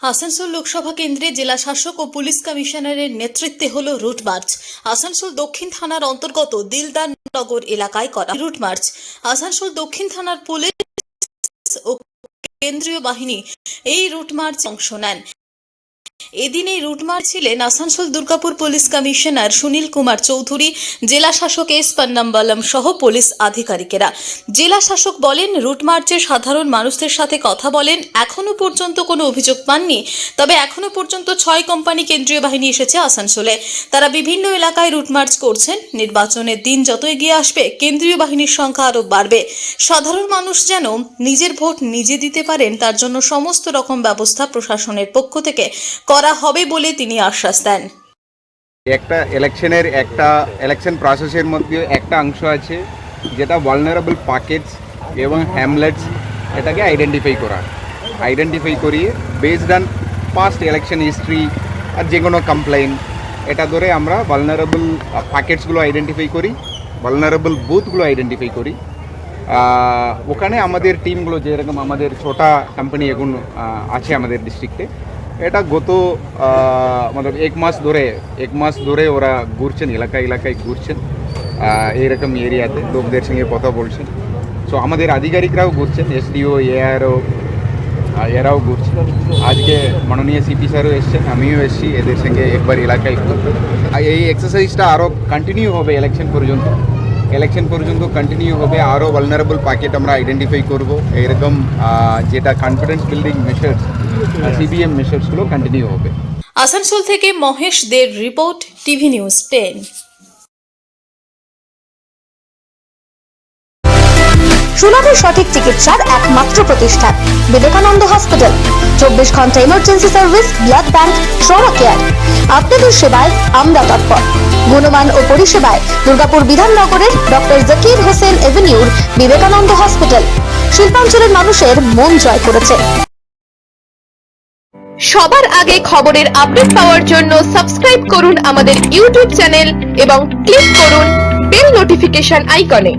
আসানসোল লোকসভা কেন্দ্রে জেলা শাসক ও পুলিশ কমিশনারের নেতৃত্বে হলো রুট মার্চ। আসানসোল দক্ষিণ থানার অন্তর্গত দিলদার নগর এলাকায় করা রুট মার্চ। আসানসোল দক্ষিণ থানার পুলিশ ও কেন্দ্রীয় বাহিনী এই রুট মার্চে অংশ নেন। এদিন এই রুট মার্চ ছিলেন আসানসোল দুর্গাপুর পুলিশ কমিশনার সুনীল কুমার চৌধুরী, জেলা শাসক এস পন্নাম্বালম সহ পুলিশ আধিকারিকেরা। জেলা শাসক বলেন, রুট মার্চে সাধারণ মানুষদের সাথে কথা বলেন। এখনো পর্যন্ত কোনো অভিযোগ পাননি, তবে এখনো পর্যন্ত 6 কোম্পানি কেন্দ্রীয় বাহিনী এসেছে আসানসোলে। তারা বিভিন্ন এলাকায় রুট মার্চ করছেন। নির্বাচনের দিন যত এগিয়ে আসবে, কেন্দ্রীয় বাহিনীর সংখ্যা আরও বাড়বে। সাধারণ মানুষ যেন নিজের ভোট নিজে দিতে পারেন, তার জন্য সমস্ত রকম ব্যবস্থা প্রশাসনের পক্ষ থেকে করা হবে বলে তিনি আশ্বাস দেন। একটা ইলেকশন প্রসেসের মধ্যে একটা অংশ আছে যেটা ভালনারেবল পকেটস এবং হ্যামলেটস, এটাকে আইডেন্টিফাই করিয়ে based on past election history আর যে কোনো কমপ্লেন, এটা ধরে আমরা ভালনারেবল পকেটসগুলো আইডেন্টিফাই করি, ভালনারেবল বুথগুলো আইডেন্টিফাই করি। ওখানে আমাদের টিমগুলো, যেরকম আমাদের ছোটা কোম্পানি এখন আছে আমাদের ডিস্ট্রিক্টে, এটা গত এক মাস ধরে ওরা ঘুরছেন, এলাকায় ঘুরছেন, এইরকম এরিয়াতে লোকদের সঙ্গে কথা বলছেন। সো আমাদের আধিকারিকরাও ঘুরছেন, এসডিও, এআরও, এরাও ঘুরছেন। আজকে মাননীয় সিপি স্যারও এসছেন, আমিও এসেছি এদের সঙ্গে একবার এলাকায়। এই এক্সারসাইজটা আরও কন্টিনিউ হবে ইলেকশন পর্যন্ত কন্টিনিউ হবে। আরও ভালনারেবল পকেট আমরা আইডেন্টিফাই করব। এরকম যেটা কনফিডেন্স বিল্ডিং মেশার্স, সিবিএম মেশার্সগুলো কন্টিনিউ হবে। আসানসোল থেকে মহেশ দের রিপোর্ট, টিভি নিউজ 10। সুলভের সঠিক চিকিৎসার একমাত্র প্রতিষ্ঠান বিবেকানন্দ হসপিটাল। 24 ঘন্টা emergency service, blood bank, trauma care. আপনাদের সেবায় আমরা তৎপর। গুণমান ও পরিষেবায় দুর্গাপুর বিধাননগরের ডক্টর জাকির হোসেন এভিনিউর বিবেকানন্দ হসপিটাল শিল্পাঞ্চলের মানুষের মন জয় করেছে। সবার আগে খবরের আপডেট পাওয়ার জন্য সাবস্ক্রাইব করুন আমাদের ইউটিউব চ্যানেল এবং ক্লিক করুন বেল নোটিফিকেশন আইকনে।